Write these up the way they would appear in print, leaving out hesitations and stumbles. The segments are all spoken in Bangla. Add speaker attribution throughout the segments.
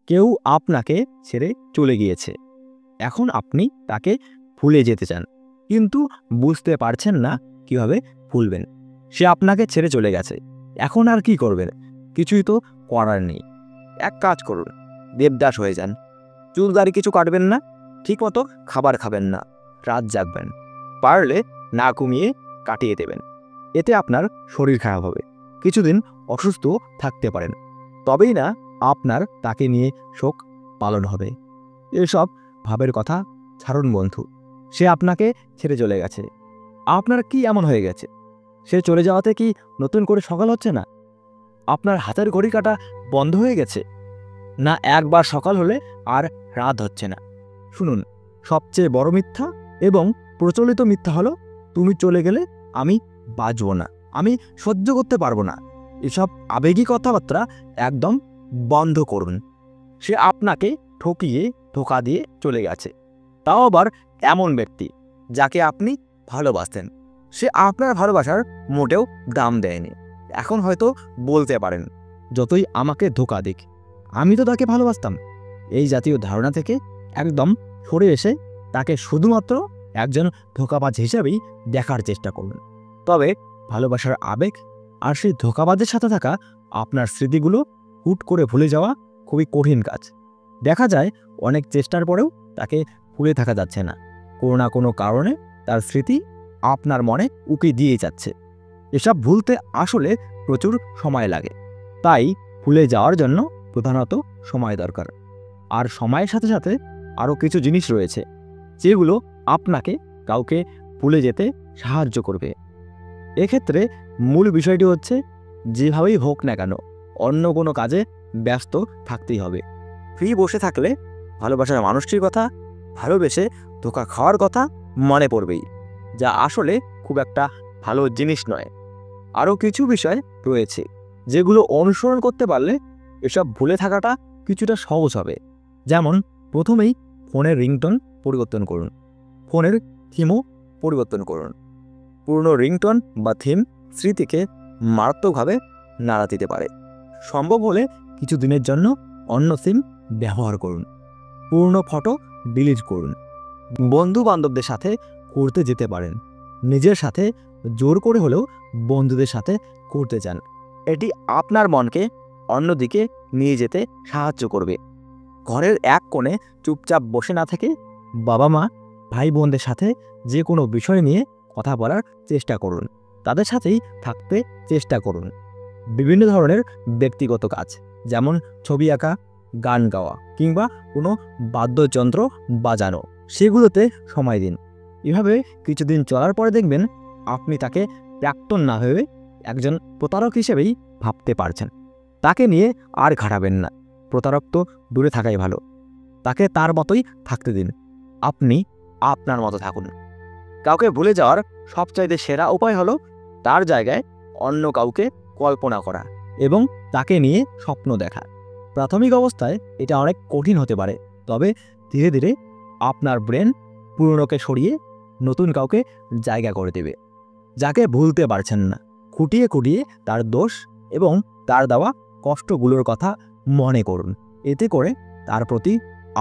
Speaker 1: কেউ আপনাকে ছেড়ে চলে গিয়েছে, এখন আপনি তাকে ভুলে যেতে চান, কিন্তু বুঝতে পারছেন না কিভাবে ভুলবেন। সে আপনাকে ছেড়ে চলে গেছে, এখন আর কি করবেন? কিছুই তো করার নেই। এক কাজ করুন, দেবদাস হয়ে যান। চুলদারি কিছু কাটবেন না, ঠিকমতো খাবার খাবেন না, রাত জাগবেন, পারলে না কমিয়ে কাটিয়ে দেবেন। এতে আপনার শরীর খারাপ হবে, কিছুদিন অসুস্থ থাকতে পারেন, তবেই না আপনার তাকে নিয়ে শোক পালন হবে। এসব ভাবের কথা ছাড়ুন বন্ধু। সে আপনাকে ছেড়ে চলে গেছে, আপনার কি এমন হয়ে গেছে? সে চলে যাওয়াতে কি নতুন করে সকাল হচ্ছে না? আপনার হাতের ঘড়ি কাটা বন্ধ হয়ে গেছে? না একবার সকাল হলে আর রাত হচ্ছে না? শুনুন, সবচেয়ে বড় মিথ্যা এবং প্রচলিত মিথ্যা হলো তুমি চলে গেলে আমি বাঁচব না, আমি সহ্য করতে পারবো না। এসব আবেগী কথাবার্তা একদম বন্ধ করুন। সে আপনাকে ঠকিয়ে ধোঁকা দিয়ে চলে গেছে, তাও আবার এমন ব্যক্তি যাকে আপনি ভালোবাসতেন। সে আপনার ভালোবাসার মোটেও দাম দেয়নি। এখন হয়তো বলতে পারেন, যতই আমাকে ধোঁকা দিক, আমি তো তাকে ভালোবাসতাম। এই জাতীয় ধারণা থেকে একদম সরে এসে তাকে শুধুমাত্র একজন ধোঁকাবাজ হিসাবেই দেখার চেষ্টা করুন। তবে ভালোবাসার আবেগ আর সেই ধোঁকাবাজের সাথে থাকা আপনার স্মৃতিগুলো হুট করে ভুলে যাওয়া খুবই কঠিন কাজ। দেখা যায় অনেক চেষ্টার পরেও তাকে ভুলে থাকা যাচ্ছে না। কোনো না কোনো কারণে তার স্মৃতি আপনার মনে উকি দিয়ে যাচ্ছে। এসব ভুলতে আসলে প্রচুর সময় লাগে, তাই ভুলে যাওয়ার জন্য প্রধানত সময় দরকার। আর সময়ের সাথে সাথে আরও কিছু জিনিস রয়েছে যেগুলো আপনাকে কাউকে ভুলে যেতে সাহায্য করবে। এক্ষেত্রে মূল বিষয়টি হচ্ছে, যেভাবেই হোক না কেন অন্য কোনো কাজে ব্যস্ত থাকতেই হবে। ফ্রি বসে থাকলে ভালোবাসার মানুষটির কথা, ভালোবেসে ধোঁকা খাওয়ার কথা মনে পড়বেই, যা আসলে খুব একটা ভালো জিনিস নয়। আরও কিছু বিষয় রয়েছে যেগুলো অনুসরণ করতে পারলে এসব ভুলে থাকাটা কিছুটা সহজ হবে। যেমন, প্রথমেই ফোনের রিংটোন পরিবর্তন করুন, ফোনের থিমও পরিবর্তন করুন। পুরনো রিংটোন বা থিম স্মৃতিকে মারাত্মকভাবে নাড়া দিতে পারে। সম্ভব হলে কিছু দিনের জন্য অন্য থিম ব্যবহার করুন। পুরনো ফটো ডিলিট করুন। বন্ধু বান্ধবদের সাথে ঘুরতে যেতে পারেন, নিজের সাথে জোর করে হলেও বন্ধুদের সাথে ঘুরতে যান। এটি আপনার মনকে অন্যদিকে নিয়ে যেতে সাহায্য করবে। ঘরের এক কোণে চুপচাপ বসে না থেকে বাবা মা, ভাই বোনদের সাথে যে কোনো বিষয় নিয়ে কথা বলার চেষ্টা করুন, তাদের সাথেই থাকতে চেষ্টা করুন। বিভিন্ন ধরনের ব্যক্তিগত কাজ, যেমন ছবি আঁকা, গান গাওয়া কিংবা কোনো বাদ্যযন্ত্র বাজানো, সেগুলোতে সময় দিন। এভাবে কিছুদিন চলার পরে দেখবেন আপনি তাকে প্রাক্তন না ভেবে একজন প্রতারক হিসেবেই ভাবতে পারছেন। তাকে নিয়ে আর ঘাটাবেন না, প্রতারক তো দূরে থাকাই ভালো। তাকে তার মতোই থাকতে দিন, আপনি আপনার মতো থাকুন। কাউকে ভুলে যাওয়ার সবচাইতে সেরা উপায় হলো তার জায়গায় অন্য কাউকে কল্পনা করা এবং তাকে নিয়ে স্বপ্ন দেখা। প্রাথমিক অবস্থায় এটা অনেক কঠিন হতে পারে, তবে ধীরে ধীরে আপনার ব্রেন পুরনোকে সরিয়ে নতুন কাউকে জায়গা করে দেবে। যাকে ভুলতে পারছেন না, খুঁটিয়ে খুঁটিয়ে তার দোষ এবং তার দেওয়া কষ্টগুলোর কথা মনে করুন। এতে করে তার প্রতি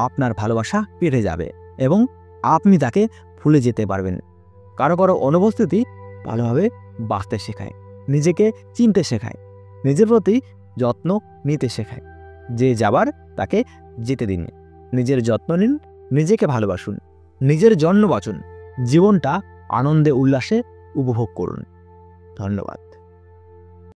Speaker 1: আপনার ভালোবাসা বেড়ে যাবে এবং আপনি তাকে ভুলে যেতে পারবেন। কারো কারো অনুপস্থিতি ভালোভাবে বাঁচতে শেখায়, নিজেকে চিনতে শেখায়, নিজের প্রতি যত্ন নিতে শেখায়। যে যাবার তাকে যেতে দিন, নিজের যত্ন নিন, নিজেকে ভালোবাসুন, নিজের জন্য বাঁচুন, জীবনটা আনন্দে উল্লাসে উপভোগ করুন। ধন্যবাদ।